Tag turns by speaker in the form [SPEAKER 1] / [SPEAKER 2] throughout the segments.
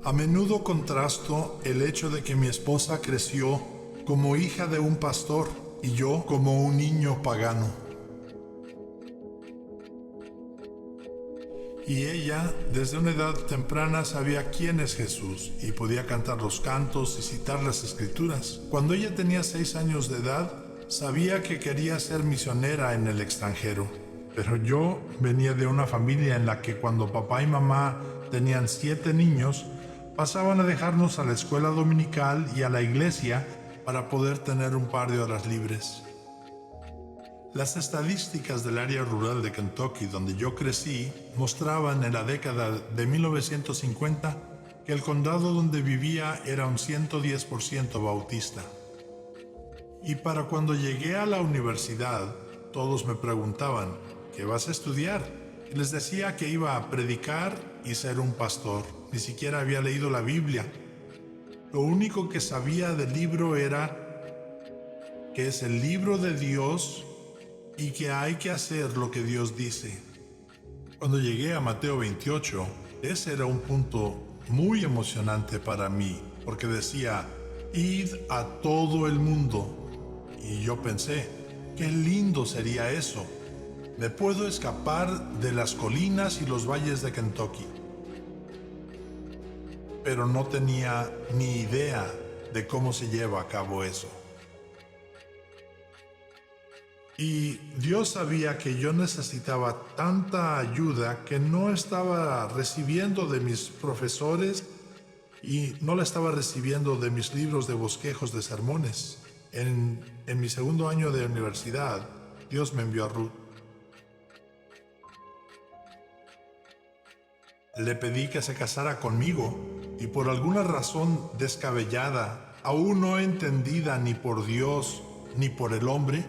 [SPEAKER 1] A menudo contrasto el hecho de que mi esposa creció como hija de un pastor y yo como un niño pagano. Y ella, desde una edad temprana, sabía quién es Jesús y podía cantar los cantos y citar las escrituras. Cuando ella tenía 6 años de edad, sabía que quería ser misionera en el extranjero. Pero yo venía de una familia en la que cuando papá y mamá tenían 7 niños, pasaban a dejarnos a la escuela dominical y a la iglesia para poder tener un par de horas libres. Las estadísticas del área rural de Kentucky donde yo crecí mostraban en la década de 1950 que el condado donde vivía era un 110% bautista. Y para cuando llegué a la universidad, todos me preguntaban, ¿qué vas a estudiar? Y les decía que iba a predicar y ser un pastor. Ni siquiera había leído la Biblia. Lo único que sabía del libro era que es el libro de Dios y que hay que hacer lo que Dios dice. Cuando llegué a Mateo 28, ese era un punto muy emocionante para mí, porque decía, id a todo el mundo. Y yo pensé, qué lindo sería eso. Me puedo escapar de las colinas y los valles de Kentucky. Pero no tenía ni idea de cómo se lleva a cabo eso. Y Dios sabía que yo necesitaba tanta ayuda que no estaba recibiendo de mis profesores y no la estaba recibiendo de mis libros de bosquejos de sermones. En mi segundo año de universidad, Dios me envió a Ruth. Le pedí que se casara conmigo y por alguna razón descabellada, aún no entendida ni por Dios ni por el hombre,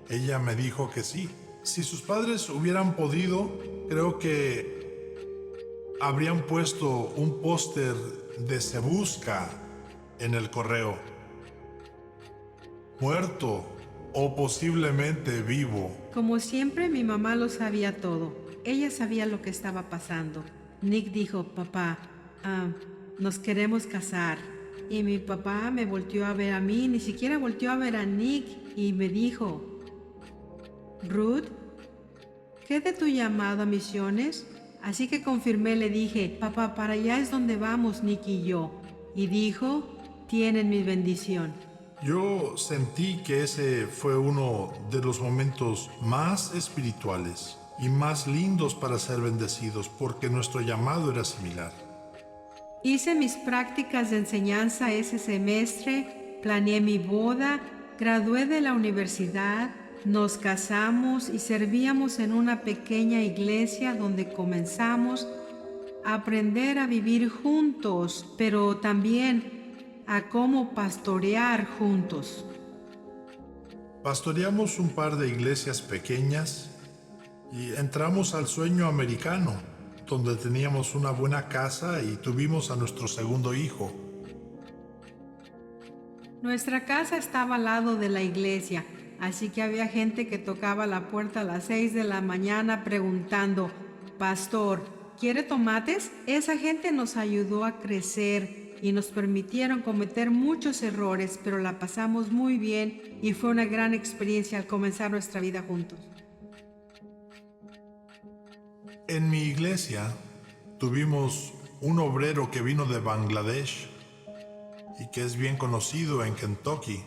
[SPEAKER 1] ella me dijo que sí. Si sus padres hubieran podido, creo que habrían puesto un póster de Se Busca en el correo. Muerto o posiblemente vivo.
[SPEAKER 2] Como siempre, mi mamá lo sabía todo. Ella sabía lo que estaba pasando. Nick dijo, papá, nos queremos casar. Y mi papá me volteó a ver a mí, ni siquiera volteó a ver a Nick y me dijo, Ruth, ¿qué de tu llamado a misiones? Así que confirmé, le dije, papá, para allá es donde vamos Nick y yo. Y dijo, tienen mi bendición.
[SPEAKER 1] Yo sentí que ese fue uno de los momentos más espirituales y más lindos para ser bendecidos porque nuestro llamado era similar.
[SPEAKER 2] Hice mis prácticas de enseñanza ese semestre, planeé mi boda, gradué de la universidad, nos casamos y servíamos en una pequeña iglesia donde comenzamos a aprender a vivir juntos, pero también a cómo pastorear juntos.
[SPEAKER 1] Pastoreamos un par de iglesias pequeñas y entramos al sueño americano, donde teníamos una buena casa y tuvimos a nuestro segundo hijo.
[SPEAKER 2] Nuestra casa estaba al lado de la iglesia, así que había gente que tocaba la puerta a las 6 de la mañana preguntando, Pastor, ¿quiere tomates? Esa gente nos ayudó a crecer y nos permitieron cometer muchos errores, pero la pasamos muy bien y fue una gran experiencia al comenzar nuestra vida juntos.
[SPEAKER 1] En mi iglesia tuvimos un obrero que vino de Bangladesh y que es bien conocido en Kentucky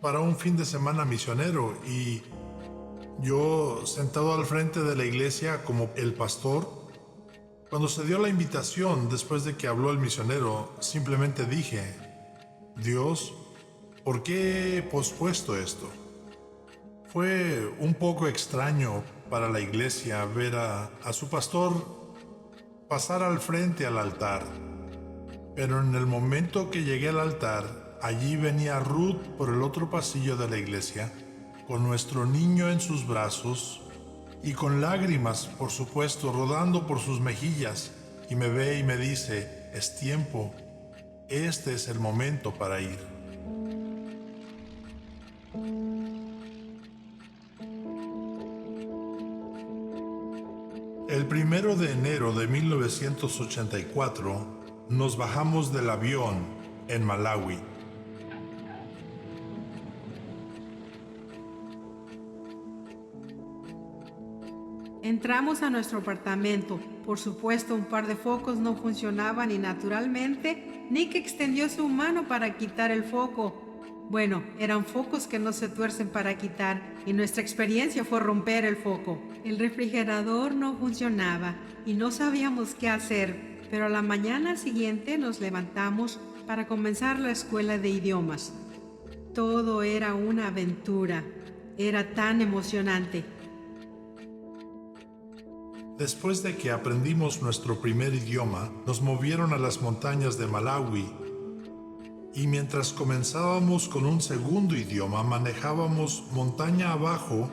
[SPEAKER 1] para un fin de semana misionero, y yo sentado al frente de la iglesia como el pastor, cuando se dio la invitación después de que habló el misionero, simplemente dije, Dios, ¿por qué he pospuesto esto? Fue un poco extraño para la iglesia ver a su pastor pasar al frente al altar. Pero en el momento que llegué al altar, allí venía Ruth por el otro pasillo de la iglesia, con nuestro niño en sus brazos y con lágrimas, por supuesto, rodando por sus mejillas, y me ve y me dice, es tiempo, este es el momento para ir. El 1 de enero de 1984 nos bajamos del avión en Malawi.
[SPEAKER 2] Entramos a nuestro apartamento. Por supuesto, un par de focos no funcionaban y naturalmente Nick extendió su mano para quitar el foco. Bueno, eran focos que no se tuercen para quitar y nuestra experiencia fue romper el foco. El refrigerador no funcionaba y no sabíamos qué hacer, pero a la mañana siguiente nos levantamos para comenzar la escuela de idiomas. Todo era una aventura. Era tan emocionante.
[SPEAKER 1] Después de que aprendimos nuestro primer idioma, nos movieron a las montañas de Malawi y mientras comenzábamos con un segundo idioma, manejábamos montaña abajo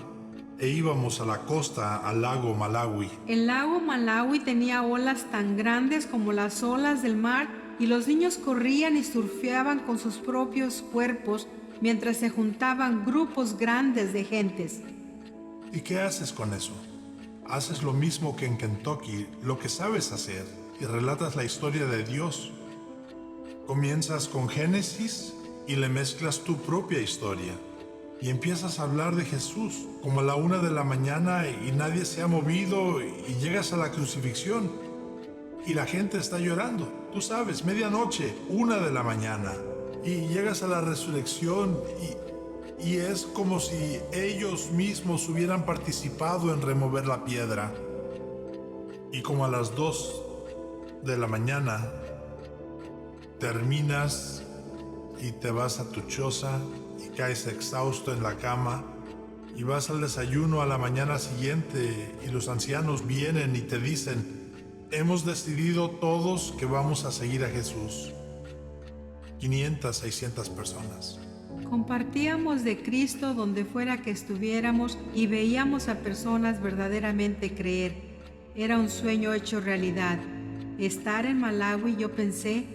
[SPEAKER 1] e íbamos a la costa, al lago Malawi.
[SPEAKER 2] El lago Malawi tenía olas tan grandes como las olas del mar y los niños corrían y surfeaban con sus propios cuerpos mientras se juntaban grupos grandes de gentes.
[SPEAKER 1] ¿Y qué haces con eso? Haces lo mismo que en Kentucky, lo que sabes hacer, y relatas la historia de Dios. Comienzas con Génesis y le mezclas tu propia historia. Y empiezas a hablar de Jesús, como a la 1 de la mañana y nadie se ha movido y llegas a la crucifixión. Y la gente está llorando, tú sabes, medianoche, 1 de la mañana. Y llegas a la resurrección y es como si ellos mismos hubieran participado en remover la piedra. Y como a las 2 de la mañana, terminas y te vas a tu choza y caes exhausto en la cama y vas al desayuno a la mañana siguiente y los ancianos vienen y te dicen: hemos decidido todos que vamos a seguir a Jesús. 500, 600 personas.
[SPEAKER 2] Compartíamos de Cristo donde fuera que estuviéramos y veíamos a personas verdaderamente creer. Era un sueño hecho realidad. Estar en Malawi, yo pensé,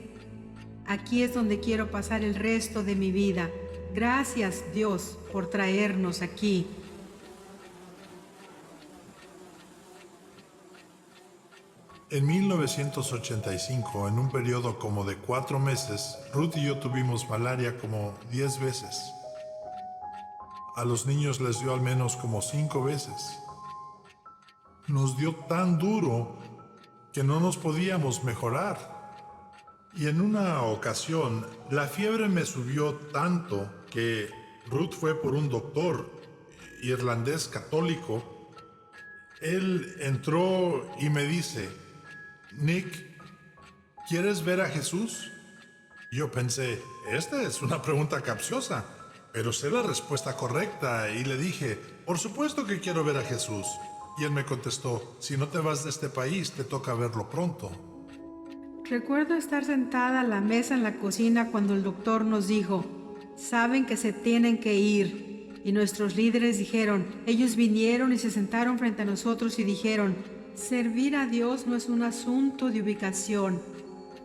[SPEAKER 2] aquí es donde quiero pasar el resto de mi vida. Gracias, Dios, por traernos aquí.
[SPEAKER 1] En 1985, en un periodo como de 4 meses, Ruth y yo tuvimos malaria como 10 veces. A los niños les dio al menos como 5 veces. Nos dio tan duro que no nos podíamos mejorar. Y en una ocasión, la fiebre me subió tanto que Ruth fue por un doctor irlandés católico. Él entró y me dice: Nick, ¿quieres ver a Jesús? Yo pensé, esta es una pregunta capciosa, pero sé la respuesta correcta y le dije, por supuesto que quiero ver a Jesús. Y él me contestó, si no te vas de este país, te toca verlo pronto.
[SPEAKER 2] Recuerdo estar sentada a la mesa en la cocina cuando el doctor nos dijo, saben que se tienen que ir. Y nuestros líderes dijeron, ellos vinieron y se sentaron frente a nosotros y dijeron, servir a Dios no es un asunto de ubicación,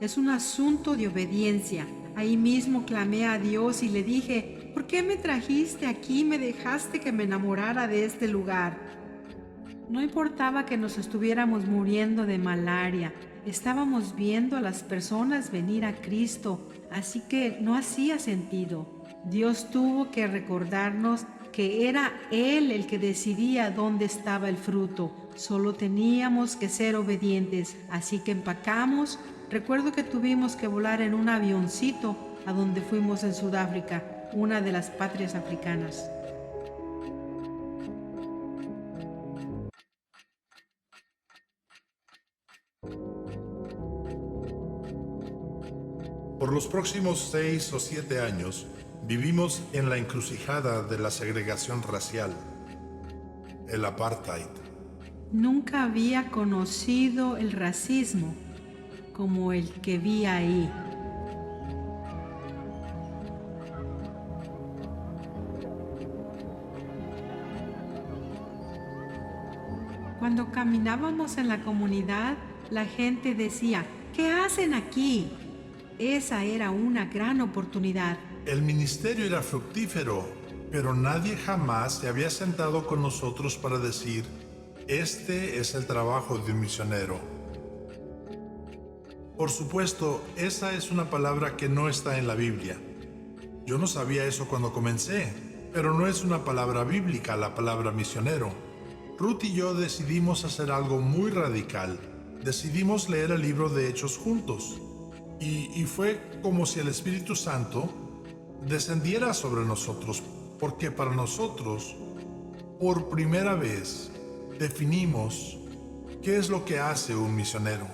[SPEAKER 2] es un asunto de obediencia. Ahí mismo clamé a Dios y le dije, ¿por qué me trajiste aquí y me dejaste que me enamorara de este lugar? No importaba que nos estuviéramos muriendo de malaria, estábamos viendo a las personas venir a Cristo, así que no hacía sentido. Dios tuvo que recordarnos que era Él el que decidía dónde estaba el fruto. Solo teníamos que ser obedientes, así que empacamos. Recuerdo que tuvimos que volar en un avioncito a donde fuimos en Sudáfrica, una de las patrias africanas.
[SPEAKER 1] Por los próximos 6 o 7 años, vivimos en la encrucijada de la segregación racial, el apartheid.
[SPEAKER 2] Nunca había conocido el racismo como el que vi ahí. Cuando caminábamos en la comunidad, la gente decía, ¿qué hacen aquí? Esa era una gran oportunidad.
[SPEAKER 1] El ministerio era fructífero, pero nadie jamás se había sentado con nosotros para decir, Este es el trabajo de un misionero. Por supuesto, esa es una palabra que no está en la Biblia. Yo no sabía eso cuando comencé, pero no es una palabra bíblica la palabra misionero. Ruth y yo decidimos hacer algo muy radical. Decidimos leer el libro de Hechos juntos. Y fue como si el Espíritu Santo descendiera sobre nosotros, porque para nosotros, por primera vez, definimos qué es lo que hace un misionero.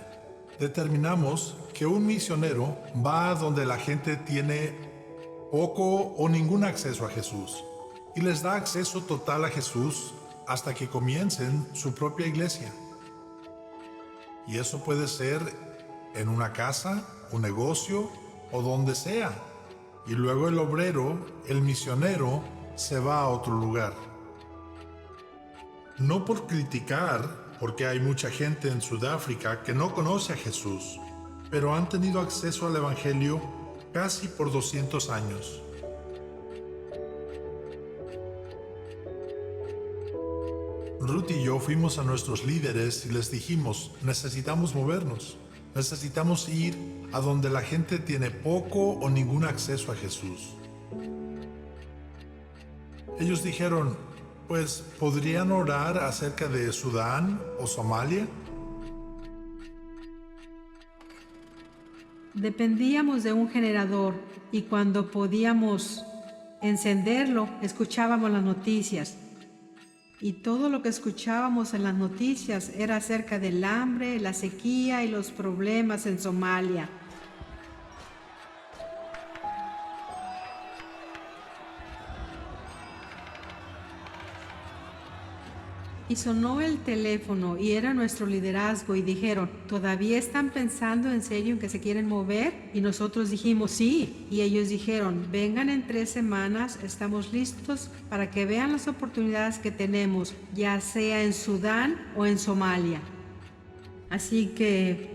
[SPEAKER 1] Determinamos que un misionero va a donde la gente tiene poco o ningún acceso a Jesús y les da acceso total a Jesús hasta que comiencen su propia iglesia. Y eso puede ser en una casa, un negocio o donde sea. Y luego el obrero, el misionero, se va a otro lugar. No por criticar, porque hay mucha gente en Sudáfrica que no conoce a Jesús, pero han tenido acceso al Evangelio casi por 200 años. Ruth y yo fuimos a nuestros líderes y les dijimos, necesitamos movernos, necesitamos ir a donde la gente tiene poco o ningún acceso a Jesús. Ellos dijeron, pues, ¿podrían orar acerca de Sudán o Somalia?
[SPEAKER 2] Dependíamos de un generador y cuando podíamos encenderlo, escuchábamos las noticias. Y todo lo que escuchábamos en las noticias era acerca del hambre, la sequía y los problemas en Somalia. Y sonó el teléfono y era nuestro liderazgo y dijeron, ¿todavía están pensando en serio en que se quieren mover? Y nosotros dijimos, sí. Y ellos dijeron, vengan en 3 semanas, estamos listos para que vean las oportunidades que tenemos, ya sea en Sudán o en Somalia. Así que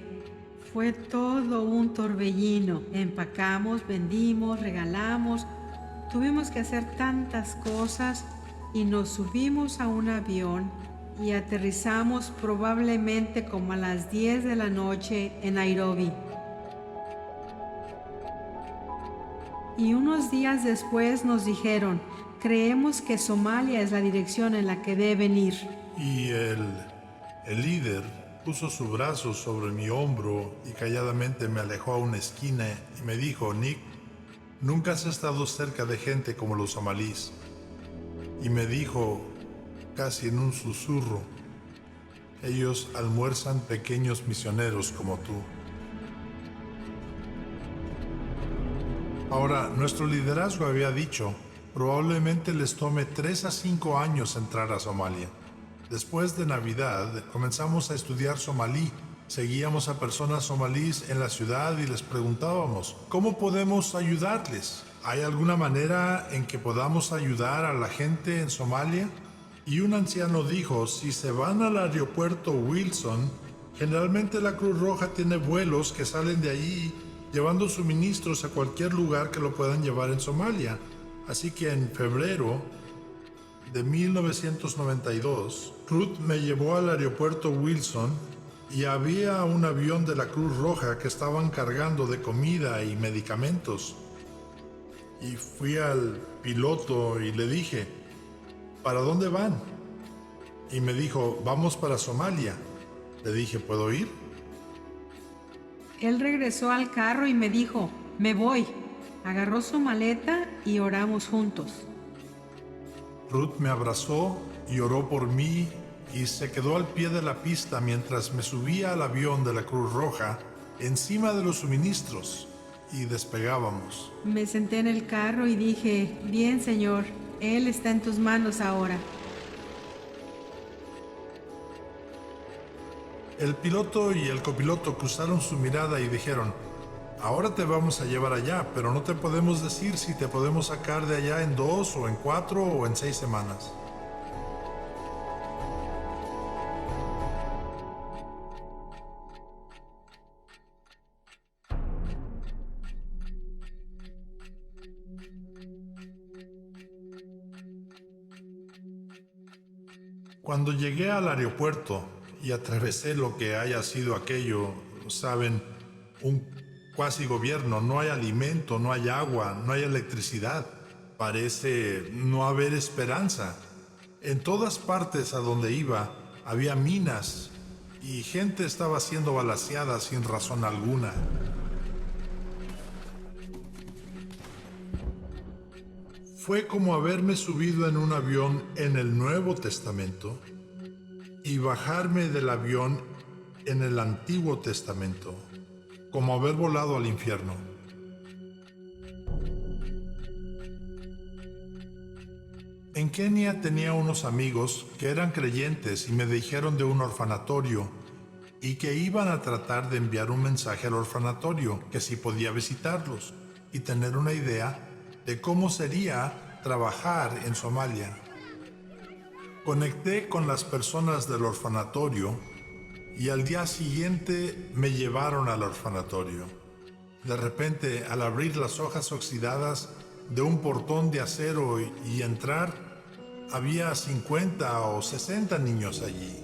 [SPEAKER 2] fue todo un torbellino. Empacamos, vendimos, regalamos, tuvimos que hacer tantas cosas y nos subimos a un avión y aterrizamos probablemente como a las 10 de la noche en Nairobi. Y unos días después nos dijeron, creemos que Somalia es la dirección en la que deben ir.
[SPEAKER 1] Y el líder puso su brazo sobre mi hombro y calladamente me alejó a una esquina y me dijo, Nick, nunca has estado cerca de gente como los somalíes. Y me dijo, casi en un susurro, ellos almuerzan pequeños misioneros como tú. Ahora, nuestro liderazgo había dicho, probablemente les tome 3 a 5 años entrar a Somalia. Después de Navidad, comenzamos a estudiar somalí. Seguíamos a personas somalíes en la ciudad y les preguntábamos, ¿cómo podemos ayudarles? ¿Hay alguna manera en que podamos ayudar a la gente en Somalia? Y un anciano dijo, si se van al aeropuerto Wilson, generalmente la Cruz Roja tiene vuelos que salen de allí llevando suministros a cualquier lugar que lo puedan llevar en Somalia. Así que en febrero de 1992, Ruth me llevó al aeropuerto Wilson y había un avión de la Cruz Roja que estaban cargando de comida y medicamentos. Y fui al piloto y le dije, ¿para dónde van? Y me dijo, vamos para Somalia. Le dije, ¿puedo ir?
[SPEAKER 2] Él regresó al carro y me dijo, me voy. Agarró su maleta y oramos juntos.
[SPEAKER 1] Ruth me abrazó y oró por mí y se quedó al pie de la pista mientras me subía al avión de la Cruz Roja encima de los suministros y despegábamos.
[SPEAKER 2] Me senté en el carro y dije, bien, Señor, Él está en tus manos ahora.
[SPEAKER 1] El piloto y el copiloto cruzaron su mirada y dijeron, ahora te vamos a llevar allá, pero no te podemos decir si te podemos sacar de allá en 2 o en 4 o en 6 semanas. Cuando llegué al aeropuerto y atravesé lo que haya sido aquello, saben, un cuasi gobierno, no hay alimento, no hay agua, no hay electricidad. Parece no haber esperanza. En todas partes a donde iba había minas y gente estaba siendo balaceada sin razón alguna. Fue como haberme subido en un avión en el Nuevo Testamento y bajarme del avión en el Antiguo Testamento, como haber volado al infierno. En Kenia tenía unos amigos que eran creyentes y me dijeron de un orfanatorio y que iban a tratar de enviar un mensaje al orfanatorio, que si podía visitarlos y tener una idea de cómo sería trabajar en Somalia. Conecté con las personas del orfanatorio y al día siguiente me llevaron al orfanatorio. De repente, al abrir las hojas oxidadas de un portón de acero y entrar, había 50 o 60 niños allí.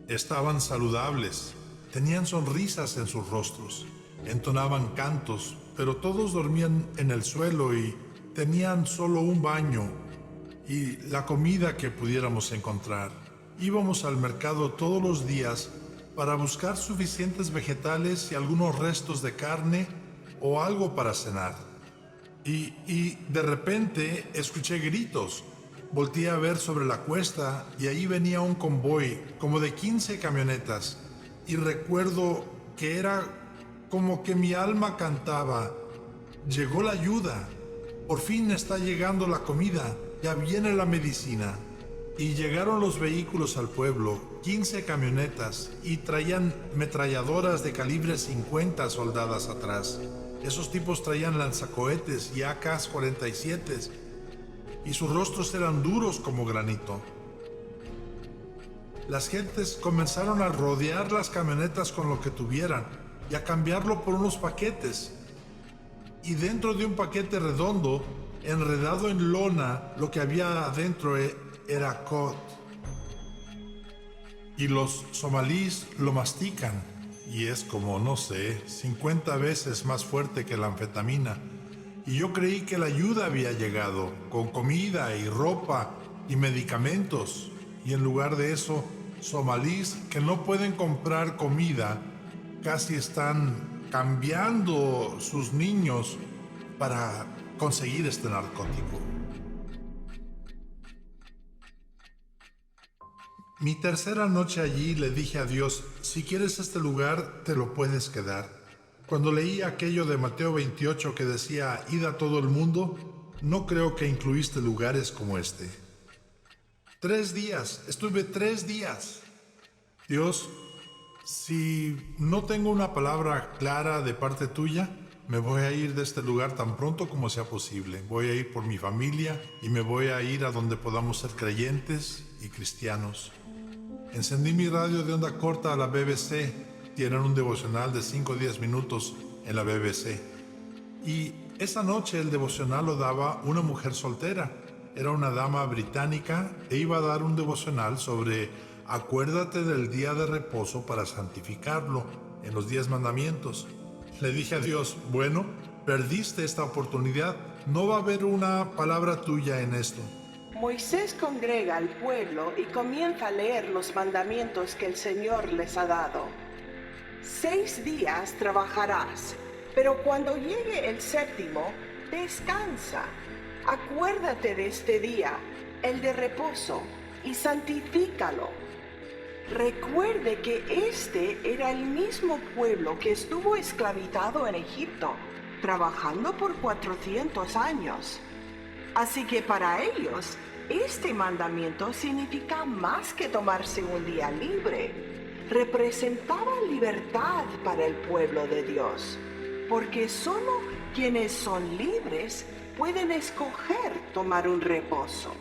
[SPEAKER 1] Estaban saludables, tenían sonrisas en sus rostros, entonaban cantos, pero todos dormían en el suelo y tenían solo un baño y la comida que pudiéramos encontrar. Íbamos al mercado todos los días para buscar suficientes vegetales y algunos restos de carne o algo para cenar. Y de repente escuché gritos. Volteé a ver sobre la cuesta y ahí venía un convoy como de 15 camionetas. Y recuerdo que era como que mi alma cantaba: llegó la ayuda, por fin está llegando la comida, ya viene la medicina. Y llegaron los vehículos al pueblo, 15 camionetas, y traían metralladoras de calibre 50 soldadas atrás. Esos tipos traían lanzacohetes y AK-47 y sus rostros eran duros como granito. Las gentes comenzaron a rodear las camionetas con lo que tuvieran y a cambiarlo por unos paquetes. Y dentro de un paquete redondo, enredado en lona, lo que había adentro era cod. Y los somalíes lo mastican y es como, no sé, 50 veces más fuerte que la anfetamina. Y yo creí que la ayuda había llegado, con comida y ropa y medicamentos. Y en lugar de eso, somalíes que no pueden comprar comida, casi están cambiando sus niños para conseguir este narcótico. Mi tercera noche allí le dije a Dios: si quieres este lugar, te lo puedes quedar. Cuando leí aquello de Mateo 28 que decía: id a todo el mundo, no creo que incluiste lugares como este. 3 días, estuve 3 días. Dios, si no tengo una palabra clara de parte tuya, me voy a ir de este lugar tan pronto como sea posible. Voy a ir por mi familia y me voy a ir a donde podamos ser creyentes y cristianos. Encendí mi radio de onda corta a la BBC. Tienen un devocional de 5 o 10 minutos en la BBC. Y esa noche el devocional lo daba una mujer soltera. Era una dama británica e iba a dar un devocional sobre acuérdate del día de reposo para santificarlo en los 10 mandamientos. Le dije a Dios: bueno, perdiste esta oportunidad. No va a haber una palabra tuya en esto.
[SPEAKER 3] Moisés congrega al pueblo y comienza a leer los mandamientos que el Señor les ha dado. 6 días trabajarás, pero cuando llegue el 7º, descansa. Acuérdate de este día, el de reposo, y santifícalo. Recuerde que este era el mismo pueblo que estuvo esclavizado en Egipto, trabajando por 400 años. Así que para ellos, este mandamiento significa más que tomarse un día libre. Representaba libertad para el pueblo de Dios, porque solo quienes son libres pueden escoger tomar un reposo.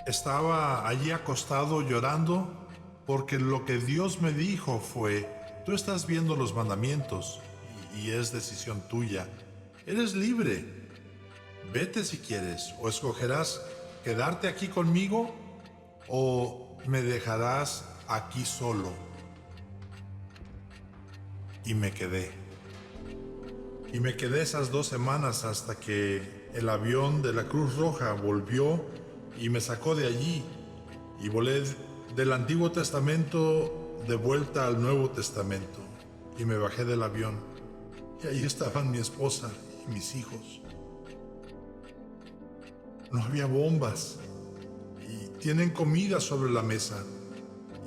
[SPEAKER 1] Estaba allí acostado llorando porque lo que Dios me dijo fue: tú estás viendo los mandamientos y es decisión tuya. Eres libre. Vete si quieres, o escogerás quedarte aquí conmigo o me dejarás aquí solo. Y me quedé. Y me quedé esas 2 semanas hasta que el avión de la Cruz Roja volvió y me sacó de allí. Y volé del Antiguo Testamento de vuelta al Nuevo Testamento. Y me bajé del avión. Y ahí estaban mi esposa y mis hijos. No había bombas. Y tienen comida sobre la mesa.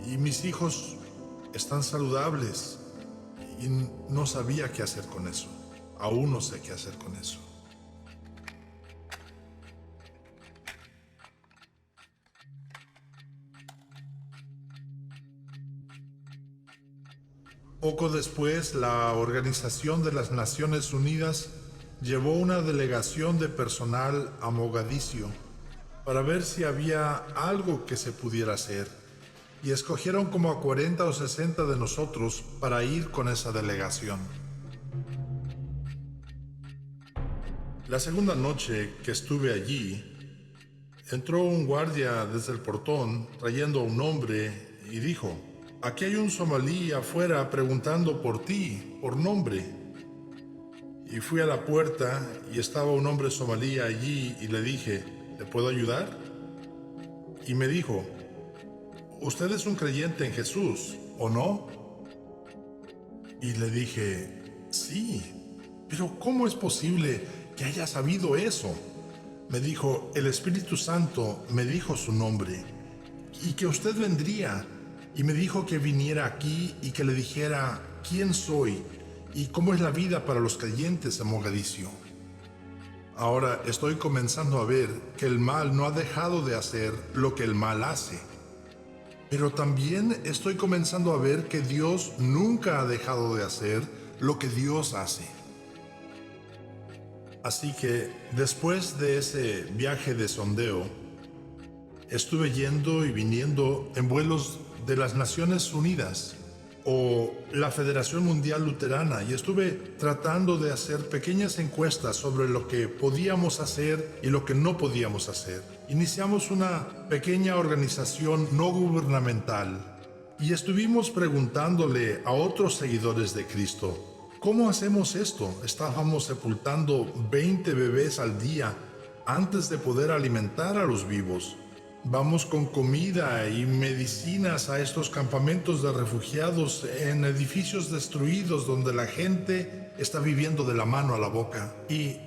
[SPEAKER 1] Y mis hijos están saludables. Y no sabía qué hacer con eso. Aún no sé qué hacer con eso. Poco después, la Organización de las Naciones Unidas llevó una delegación de personal a Mogadiscio para ver si había algo que se pudiera hacer, y escogieron como a 40 o 60 de nosotros para ir con esa delegación. La segunda noche que estuve allí, entró un guardia desde el portón trayendo a un hombre y dijo: «Aquí hay un somalí afuera preguntando por ti, por nombre». Y fui a la puerta y estaba un hombre somalí allí y le dije: «¿Le puedo ayudar?». Y me dijo: «¿Usted es un creyente en Jesús, o no?». Y le dije: «Sí, pero ¿cómo es posible que haya sabido eso?». Me dijo: «El Espíritu Santo me dijo su nombre y que usted vendría, y me dijo que viniera aquí y que le dijera quién soy y cómo es la vida para los creyentes en Mogadiscio». Ahora estoy comenzando a ver que el mal no ha dejado de hacer lo que el mal hace. Pero también estoy comenzando a ver que Dios nunca ha dejado de hacer lo que Dios hace. Así que después de ese viaje de sondeo, estuve yendo y viniendo en vuelos de las Naciones Unidas o la Federación Mundial Luterana, y estuve tratando de hacer pequeñas encuestas sobre lo que podíamos hacer y lo que no podíamos hacer. Iniciamos una pequeña organización no gubernamental y estuvimos preguntándole a otros seguidores de Cristo: ¿cómo hacemos esto? Estábamos sepultando 20 bebés al día antes de poder alimentar a los vivos. Vamos con comida y medicinas a estos campamentos de refugiados en edificios destruidos donde la gente está viviendo de la mano a la boca. Y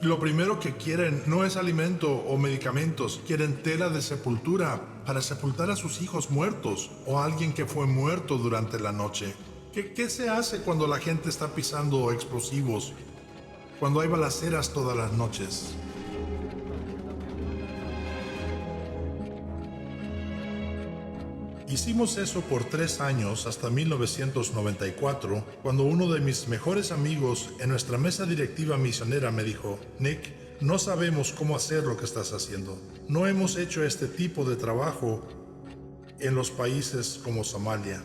[SPEAKER 1] lo primero que quieren no es alimento o medicamentos, quieren tela de sepultura para sepultar a sus hijos muertos o a alguien que fue muerto durante la noche. ¿Qué se hace cuando la gente está pisando explosivos? Cuando hay balaceras todas las noches. Hicimos eso por 3 años hasta 1994, cuando uno de mis mejores amigos en nuestra mesa directiva misionera me dijo: «Nick, no sabemos cómo hacer lo que estás haciendo. No hemos hecho este tipo de trabajo en los países como Somalia».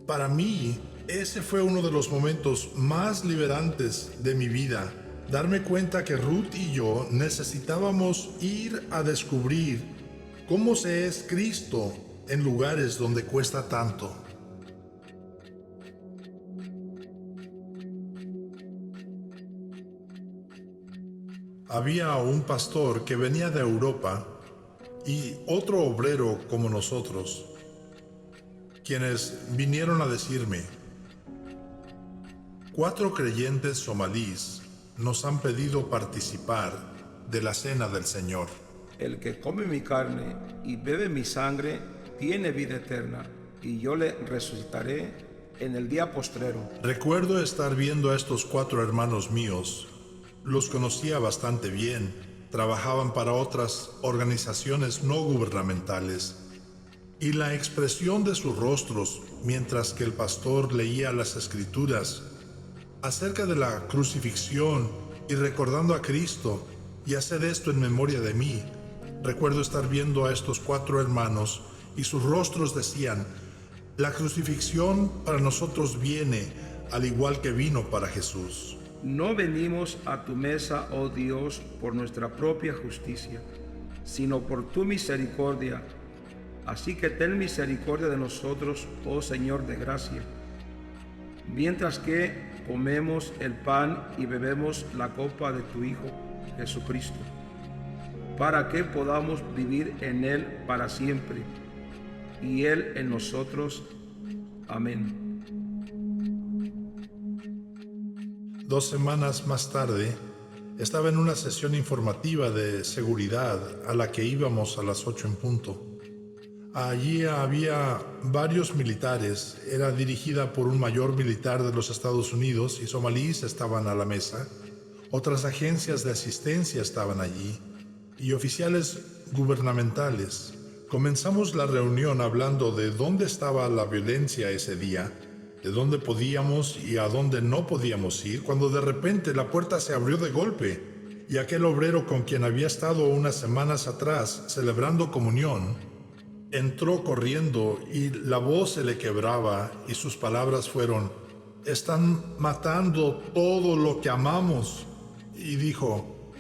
[SPEAKER 1] Para mí, ese fue uno de los momentos más liberantes de mi vida. Darme cuenta que Ruth y yo necesitábamos ir a descubrir cómo se es Cristo en lugares donde cuesta tanto. Había un pastor que venía de Europa y otro obrero como nosotros, quienes vinieron a decirme: «4 creyentes somalíes nos han pedido participar de la cena del Señor.
[SPEAKER 4] El que come mi carne y bebe mi sangre tiene vida eterna, y yo le resucitaré en el día postrero».
[SPEAKER 1] Recuerdo estar viendo a estos 4 hermanos míos. Los conocía bastante bien. Trabajaban para otras organizaciones no gubernamentales. Y la expresión de sus rostros mientras que el pastor leía las Escrituras acerca de la crucifixión y recordando a Cristo y hacer esto en memoria de mí. Recuerdo estar viendo a estos 4 hermanos y sus rostros decían: «La crucifixión para nosotros viene al igual que vino para Jesús».
[SPEAKER 4] no venimos a tu mesa, oh Dios, por nuestra propia justicia, sino por tu misericordia. Así que ten misericordia de nosotros, oh Señor de gracia, mientras que comemos el pan y bebemos la copa de tu Hijo Jesucristo, para que podamos vivir en Él para siempre, y Él en nosotros. Amén.
[SPEAKER 1] 2 semanas más tarde, estaba en una sesión informativa de seguridad a la que íbamos a las 8 en punto. Allí había varios militares, era dirigida por un mayor militar de los Estados Unidos y somalíes estaban a la mesa. Otras agencias de asistencia estaban allí y oficiales gubernamentales. Comenzamos la reunión hablando de dónde estaba la violencia ese día, de dónde podíamos y a dónde no podíamos ir, cuando de repente la puerta se abrió de golpe y aquel obrero con quien había estado unas semanas atrás celebrando comunión entró corriendo y la voz se le quebraba y sus palabras fueron: «Están matando todo lo que amamos». Y dijo: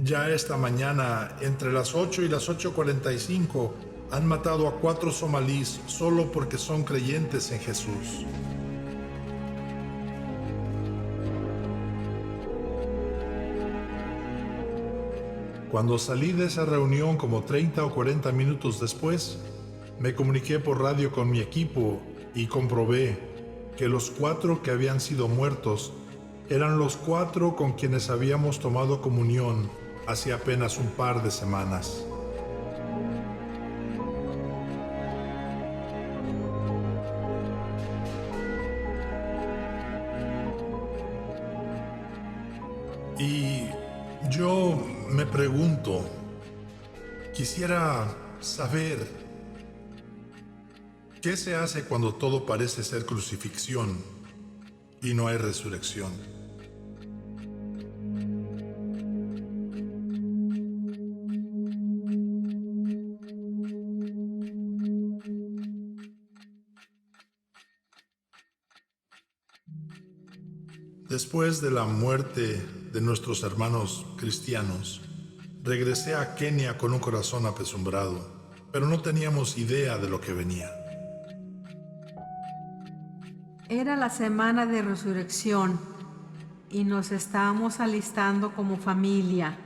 [SPEAKER 1] «Ya esta mañana, entre las 8 y las 8:45, han matado a 4 somalíes solo porque son creyentes en Jesús». Cuando salí de esa reunión como 30 o 40 minutos después, me comuniqué por radio con mi equipo y comprobé que los 4 que habían sido muertos eran los 4 con quienes habíamos tomado comunión hace apenas un par de semanas. Y yo me pregunto, quisiera saber, ¿qué se hace cuando todo parece ser crucifixión y no hay resurrección? Después de la muerte de nuestros hermanos cristianos, regresé a Kenia con un corazón apesumbrado, pero no teníamos idea de lo que venía.
[SPEAKER 2] Era la semana de resurrección y nos estábamos alistando como familia.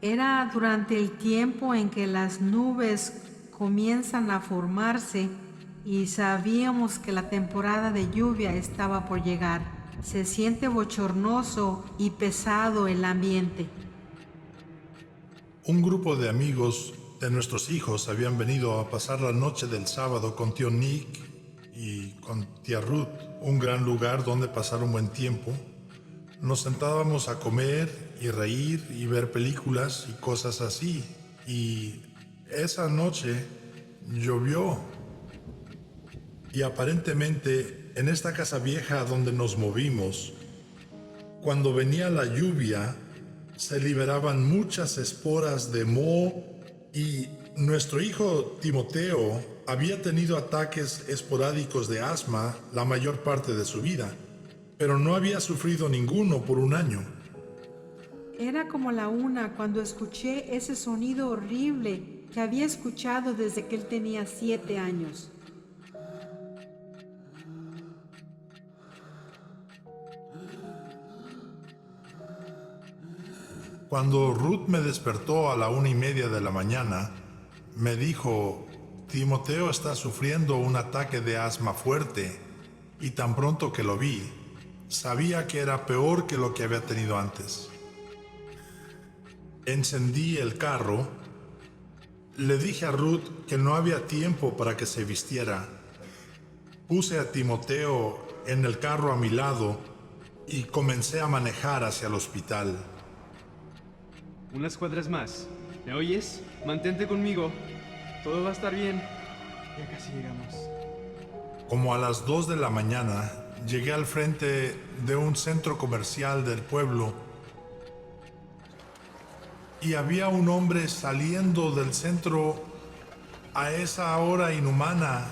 [SPEAKER 2] Era durante el tiempo en que las nubes comienzan a formarse y sabíamos que la temporada de lluvia estaba por llegar. Se siente bochornoso y pesado el ambiente.
[SPEAKER 1] Un grupo de amigos de nuestros hijos habían venido a pasar la noche del sábado con tío Nick y con tía Ruth, un gran lugar donde pasar un buen tiempo. Nos sentábamos a comer y reír y ver películas y cosas así. Y esa noche llovió. Y aparentemente en esta casa vieja donde nos movimos, cuando venía la lluvia, se liberaban muchas esporas de moho y nuestro hijo Timoteo había tenido ataques esporádicos de asma la mayor parte de su vida, pero no había sufrido ninguno por un año.
[SPEAKER 2] Era como la 1 cuando escuché ese sonido horrible que había escuchado desde que él tenía 7 años.
[SPEAKER 1] Cuando Ruth me despertó a la 1:30 de la mañana, me dijo: «Timoteo está sufriendo un ataque de asma fuerte», y tan pronto que lo vi, sabía que era peor que lo que había tenido antes. Encendí el carro, le dije a Ruth que no había tiempo para que se vistiera. Puse a Timoteo en el carro a mi lado y comencé a manejar hacia el hospital.
[SPEAKER 5] Unas cuadras más. ¿Me oyes? Mantente conmigo. Todo va a estar bien. Ya casi llegamos.
[SPEAKER 1] Como a las 2 de la mañana, llegué al frente de un centro comercial del pueblo y había un hombre saliendo del centro a esa hora inhumana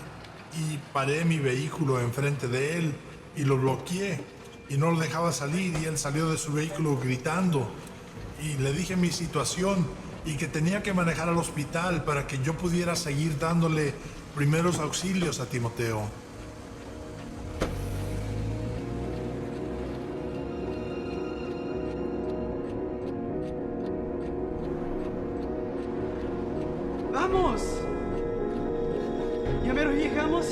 [SPEAKER 1] y paré mi vehículo enfrente de él y lo bloqueé. y no lo dejaba salir, y él salió de su vehículo gritando, y le dije mi situación y que tenía que manejar al hospital para que yo pudiera seguir dándole primeros auxilios a Timoteo.
[SPEAKER 5] ¡Vamos! ¿Ya mero llegamos?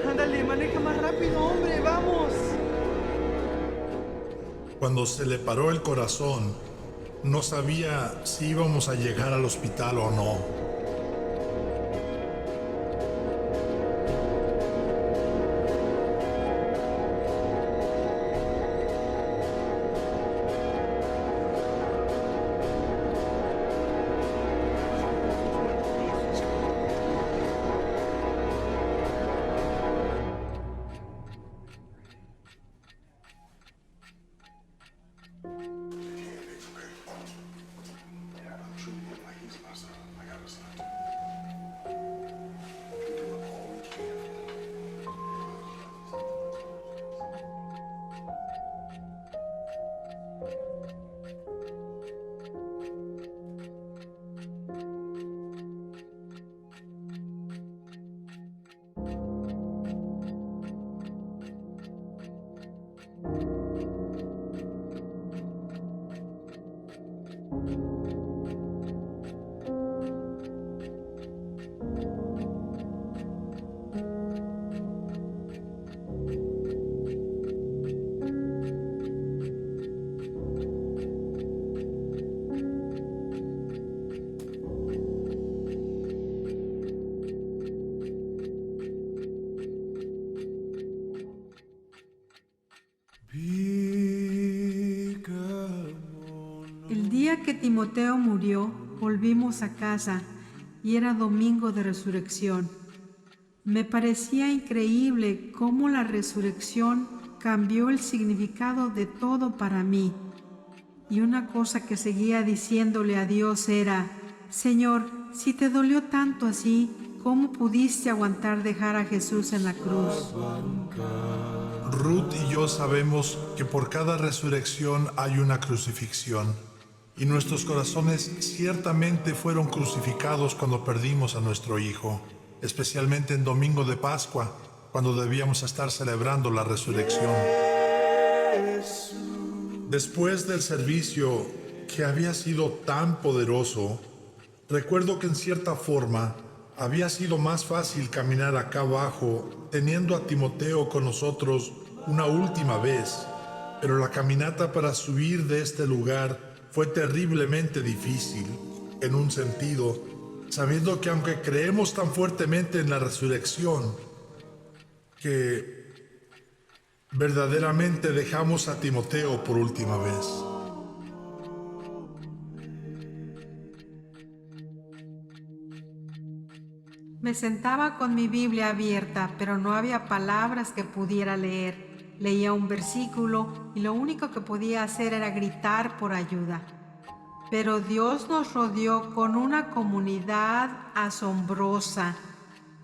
[SPEAKER 5] Ándale, maneja más rápido, hombre, vamos.
[SPEAKER 1] Cuando se le paró el corazón, no sabía si íbamos a llegar al hospital o no.
[SPEAKER 2] El día que Timoteo murió, volvimos a casa y era domingo de resurrección. Me parecía increíble cómo la resurrección cambió el significado de todo para mí. Y una cosa que seguía diciéndole a Dios era: Señor, si te dolió tanto así, ¿cómo pudiste aguantar dejar a Jesús en la cruz?
[SPEAKER 1] Ruth y yo sabemos que por cada resurrección hay una crucifixión, y nuestros corazones ciertamente fueron crucificados cuando perdimos a nuestro hijo, especialmente en Domingo de Pascua, cuando debíamos estar celebrando la resurrección. Después del servicio, que había sido tan poderoso, recuerdo que en cierta forma había sido más fácil caminar acá abajo teniendo a Timoteo con nosotros una última vez, pero la caminata para subir de este lugar fue terriblemente difícil, en un sentido, sabiendo que aunque creemos tan fuertemente en la resurrección, que verdaderamente dejamos a Timoteo por última vez.
[SPEAKER 2] Me sentaba con mi Biblia abierta, pero no había palabras que pudiera leer. Leía un versículo y lo único que podía hacer era gritar por ayuda. Pero Dios nos rodeó con una comunidad asombrosa.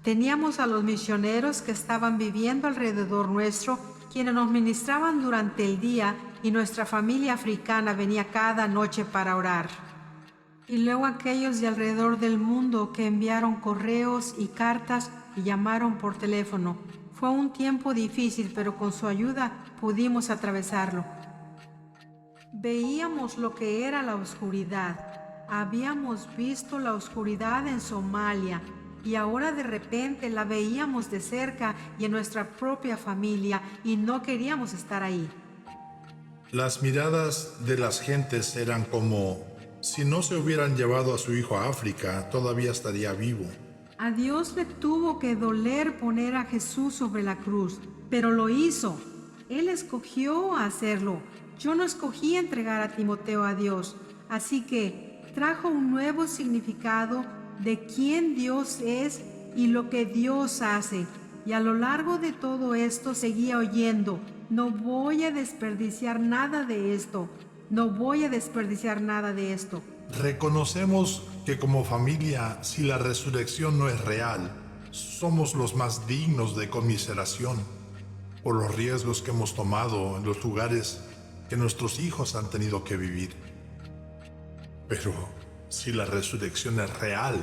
[SPEAKER 2] Teníamos a los misioneros que estaban viviendo alrededor nuestro, quienes nos ministraban durante el día, y nuestra familia africana venía cada noche para orar. Y luego aquellos de alrededor del mundo que enviaron correos y cartas y llamaron por teléfono. Fue un tiempo difícil, pero con su ayuda pudimos atravesarlo. Veíamos lo que era la oscuridad. Habíamos visto la oscuridad en Somalia y ahora de repente la veíamos de cerca y en nuestra propia familia, y no queríamos estar ahí.
[SPEAKER 1] Las miradas de las gentes eran como si no se hubieran llevado a su hijo a África, todavía estaría vivo.
[SPEAKER 2] A Dios le tuvo que doler poner a Jesús sobre la cruz, pero lo hizo. Él escogió hacerlo. Yo no escogí entregar a Timoteo a Dios, así que trajo un nuevo significado de quién Dios es y lo que Dios hace. Y a lo largo de todo esto seguía oyendo: no voy a desperdiciar nada de esto. No voy a desperdiciar nada de esto.
[SPEAKER 1] Reconocemos que como familia, si la resurrección no es real, somos los más dignos de conmiseración por los riesgos que hemos tomado en los lugares que nuestros hijos han tenido que vivir. Pero si la resurrección es real,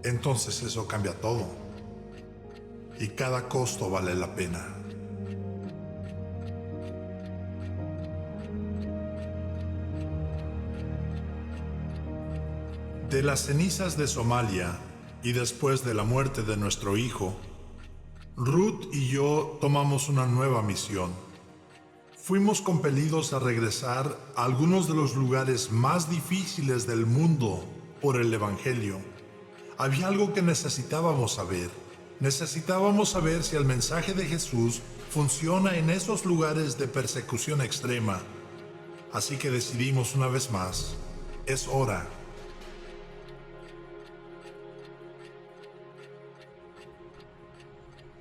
[SPEAKER 1] entonces eso cambia todo y cada costo vale la pena. De las cenizas de Somalia y después de la muerte de nuestro hijo, Ruth y yo tomamos una nueva misión. Fuimos compelidos a regresar a algunos de los lugares más difíciles del mundo por el Evangelio. Había algo que necesitábamos saber. Necesitábamos saber si el mensaje de Jesús funciona en esos lugares de persecución extrema. Así que decidimos una vez más, es hora.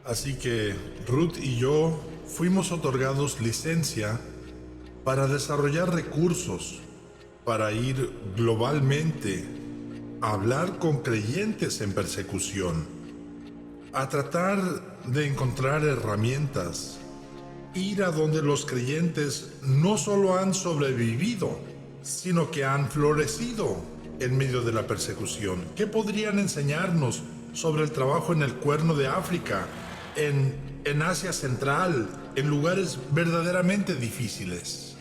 [SPEAKER 1] Así que Ruth y yo fuimos otorgados licencia para desarrollar recursos, para ir globalmente a hablar con creyentes en persecución, a tratar de encontrar herramientas, ir a donde los creyentes no solo han sobrevivido, sino que han florecido en medio de la persecución. ¿Qué podrían enseñarnos sobre el trabajo en el Cuerno de África, en Asia Central, en lugares verdaderamente difíciles?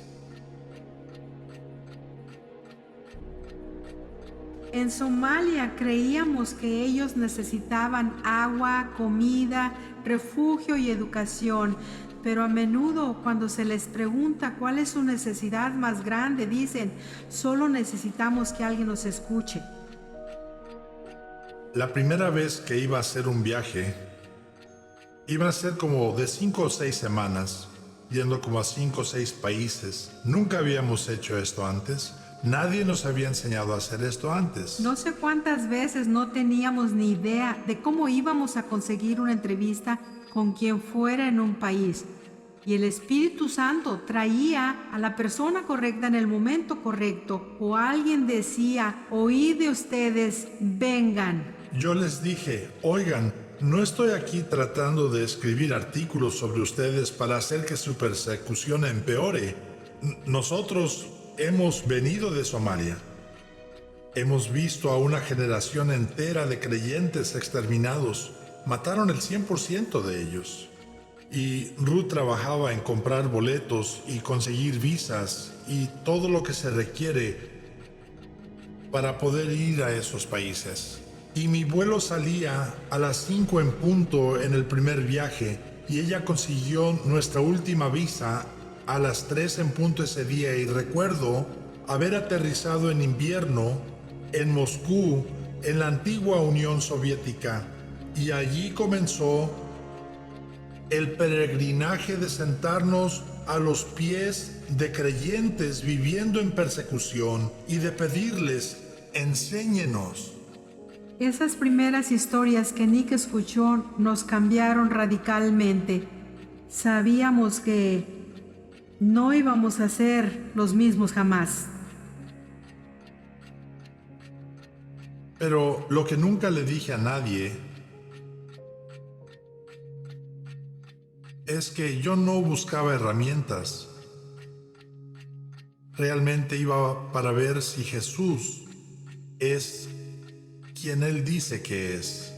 [SPEAKER 2] En Somalia creíamos que ellos necesitaban agua, comida, refugio y educación, pero a menudo cuando se les pregunta cuál es su necesidad más grande, dicen, solo necesitamos que alguien nos escuche.
[SPEAKER 1] La primera vez que iba a hacer un viaje, iba a ser como de 5 o 6 semanas, yendo como a 5 o 6 países. Nunca habíamos hecho esto antes. Nadie nos había enseñado a hacer esto antes.
[SPEAKER 2] No sé cuántas veces no teníamos ni idea de cómo íbamos a conseguir una entrevista con quien fuera en un país. Y el Espíritu Santo traía a la persona correcta en el momento correcto. O alguien decía, oíd de ustedes, vengan.
[SPEAKER 1] Yo les dije, oigan, no estoy aquí tratando de escribir artículos sobre ustedes para hacer que su persecución empeore. Nosotros hemos venido de Somalia. Hemos visto a una generación entera de creyentes exterminados. Mataron el 100% de ellos. Y Ruth trabajaba en comprar boletos y conseguir visas y todo lo que se requiere para poder ir a esos países. Y mi vuelo salía a las 5 en punto en el primer viaje y ella consiguió nuestra última visa a las 3 en punto ese día, y recuerdo haber aterrizado en invierno en Moscú, en la antigua Unión Soviética, y allí comenzó el peregrinaje de sentarnos a los pies de creyentes viviendo en persecución y de pedirles, enséñenos.
[SPEAKER 2] Esas primeras historias que Nick escuchó nos cambiaron radicalmente. Sabíamos que no íbamos a ser los mismos jamás.
[SPEAKER 1] Pero lo que nunca le dije a nadie es que yo no buscaba herramientas. Realmente iba para ver si Jesús es quien Él dice que es.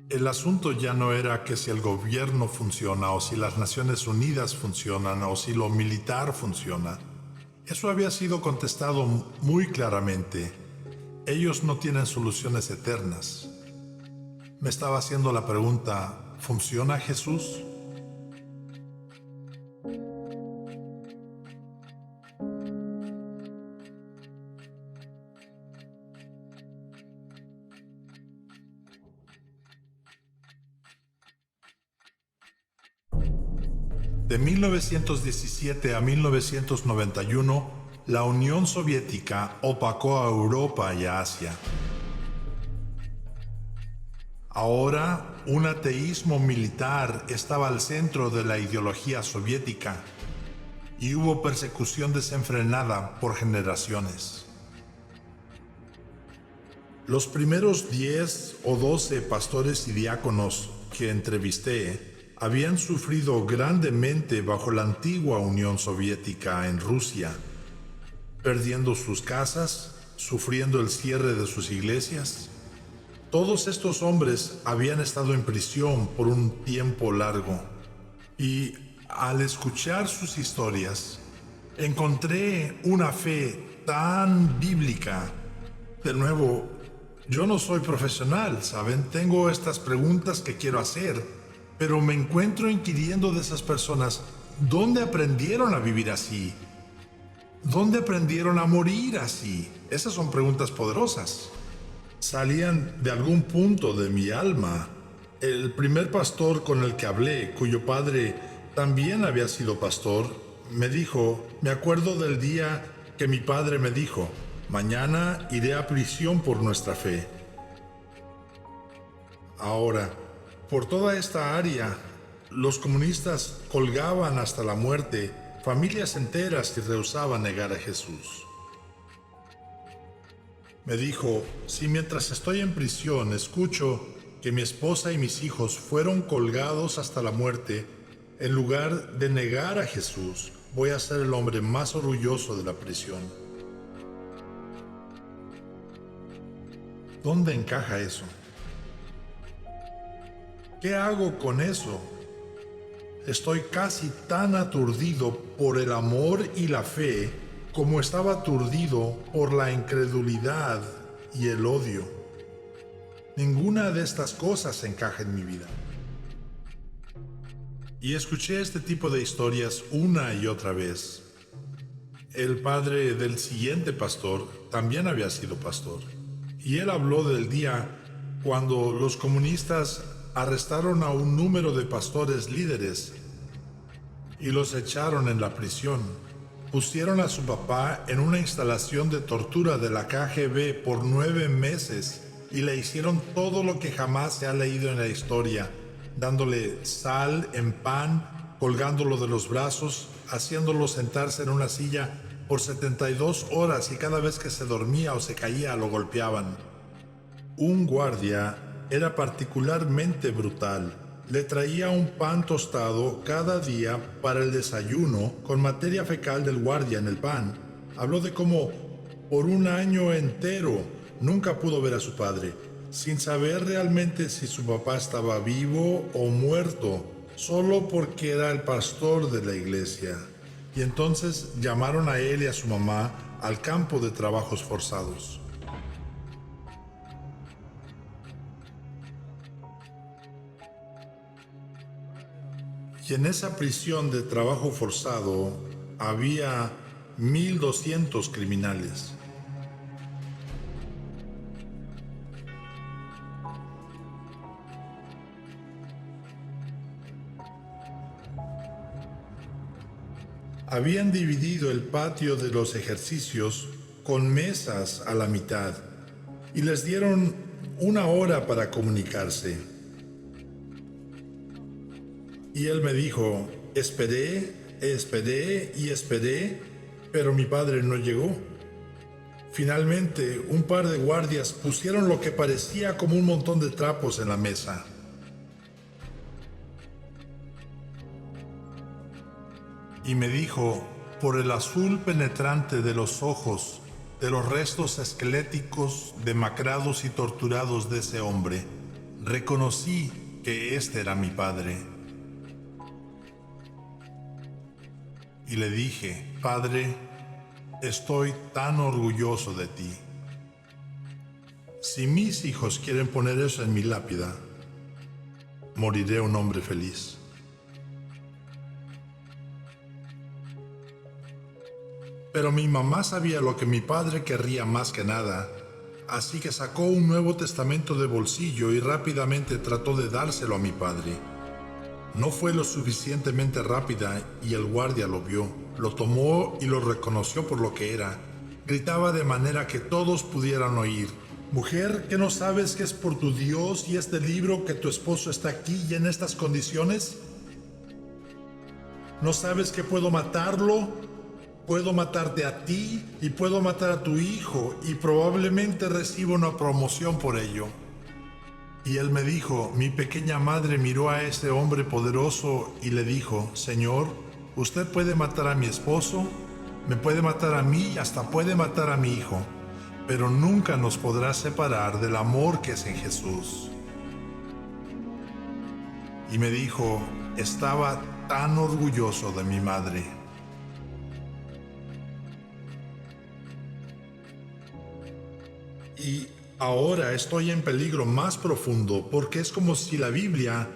[SPEAKER 1] El asunto ya no era que si el gobierno funciona o si las Naciones Unidas funcionan o si lo militar funciona. Eso había sido contestado muy claramente. Ellos no tienen soluciones eternas. Me estaba haciendo la pregunta, ¿funciona Jesús? De 1917 a 1991, la Unión Soviética opacó a Europa y a Asia. Ahora, un ateísmo militar estaba al centro de la ideología soviética y hubo persecución desenfrenada por generaciones. Los primeros 10 o 12 pastores y diáconos que entrevisté habían sufrido grandemente bajo la antigua Unión Soviética en Rusia, perdiendo sus casas, sufriendo el cierre de sus iglesias. Todos estos hombres habían estado en prisión por un tiempo largo y al escuchar sus historias encontré una fe tan bíblica. De nuevo, yo no soy profesional, ¿saben? Tengo estas preguntas que quiero hacer, pero me encuentro inquiriendo de esas personas, ¿dónde aprendieron a vivir así? ¿Dónde aprendieron a morir así? Esas son preguntas poderosas. Salían de algún punto de mi alma. El primer pastor con el que hablé, cuyo padre también había sido pastor, me dijo, me acuerdo del día que mi padre me dijo, mañana iré a prisión por nuestra fe. Ahora, por toda esta área, los comunistas colgaban hasta la muerte familias enteras que rehusaban negar a Jesús. Me dijo, si mientras estoy en prisión escucho que mi esposa y mis hijos fueron colgados hasta la muerte, en lugar de negar a Jesús, voy a ser el hombre más orgulloso de la prisión. ¿Dónde encaja eso? ¿Qué hago con eso? Estoy casi tan aturdido por el amor y la fe como estaba aturdido por la incredulidad y el odio. Ninguna de estas cosas encaja en mi vida. Y escuché este tipo de historias una y otra vez. El padre del siguiente pastor también había sido pastor. Y él habló del día cuando los comunistas arrestaron a un número de pastores líderes y los echaron en la prisión. Pusieron a su papá en una instalación de tortura de la KGB por 9 meses y le hicieron todo lo que jamás se ha leído en la historia, dándole sal en pan, colgándolo de los brazos, haciéndolo sentarse en una silla por 72 horas y cada vez que se dormía o se caía lo golpeaban. Un guardia era particularmente brutal. Le traía un pan tostado cada día para el desayuno con materia fecal del guardia en el pan. Habló de cómo por un año entero nunca pudo ver a su padre, sin saber realmente si su papá estaba vivo o muerto, solo porque era el pastor de la iglesia. Y entonces llamaron a él y a su mamá al campo de trabajos forzados. Y en esa prisión de trabajo forzado había 1,200 criminales. Habían dividido el patio de los ejercicios con mesas a la mitad y les dieron 1 hora para comunicarse. Y él me dijo, esperé, pero mi padre no llegó. Finalmente, un par de guardias pusieron lo que parecía como un montón de trapos en la mesa. Y me dijo, por el azul penetrante de los ojos, de los restos esqueléticos, demacrados y torturados de ese hombre, reconocí que este era mi padre. Y le dije, Padre, estoy tan orgulloso de ti. Si mis hijos quieren poner eso en mi lápida, moriré un hombre feliz. Pero mi mamá sabía lo que mi padre querría más que nada, así que sacó un Nuevo Testamento de bolsillo y rápidamente trató de dárselo a mi padre. No fue lo suficientemente rápida y el guardia lo vio, lo tomó y lo reconoció por lo que era. Gritaba de manera que todos pudieran oír. Mujer, ¿qué no sabes que es por tu Dios y este libro que tu esposo está aquí y en estas condiciones? ¿No sabes que puedo matarlo Puedo matarte a ti y puedo matar a tu hijo y probablemente reciba una promoción por ello. Y él me dijo, mi pequeña madre miró a ese hombre poderoso y le dijo, Señor, usted puede matar a mi esposo, me puede matar a mí y hasta puede matar a mi hijo, pero nunca nos podrá separar del amor que es en Jesús. Y me dijo, estaba tan orgulloso de mi madre. Y ahora estoy en peligro más profundo porque es como si la Biblia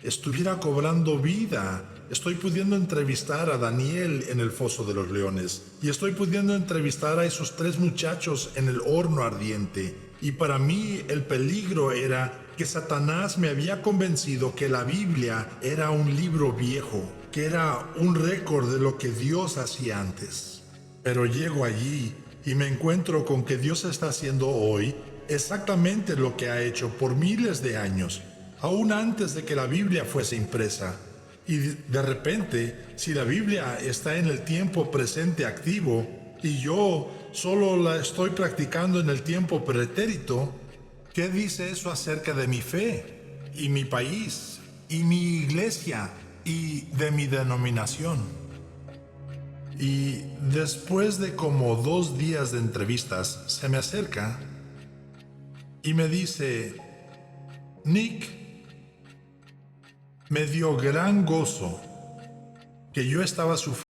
[SPEAKER 1] estuviera cobrando vida. Estoy pudiendo entrevistar a Daniel en el foso de los leones y estoy pudiendo entrevistar a esos 3 muchachos en el horno ardiente. Y para mí el peligro era que Satanás me había convencido que la Biblia era un libro viejo, que era un récord de lo que Dios hacía antes. Pero llego allí y me encuentro con que Dios está haciendo hoy exactamente lo que ha hecho por miles de años, aún antes de que la Biblia fuese impresa. Y de repente, si la Biblia está en el tiempo presente activo y yo solo la estoy practicando en el tiempo pretérito, ¿qué dice eso acerca de mi fe y mi país y mi iglesia y de mi denominación? Y después de como 2 días de entrevistas, se me acerca y me dice, Nick, me dio gran gozo que yo estaba sufriendo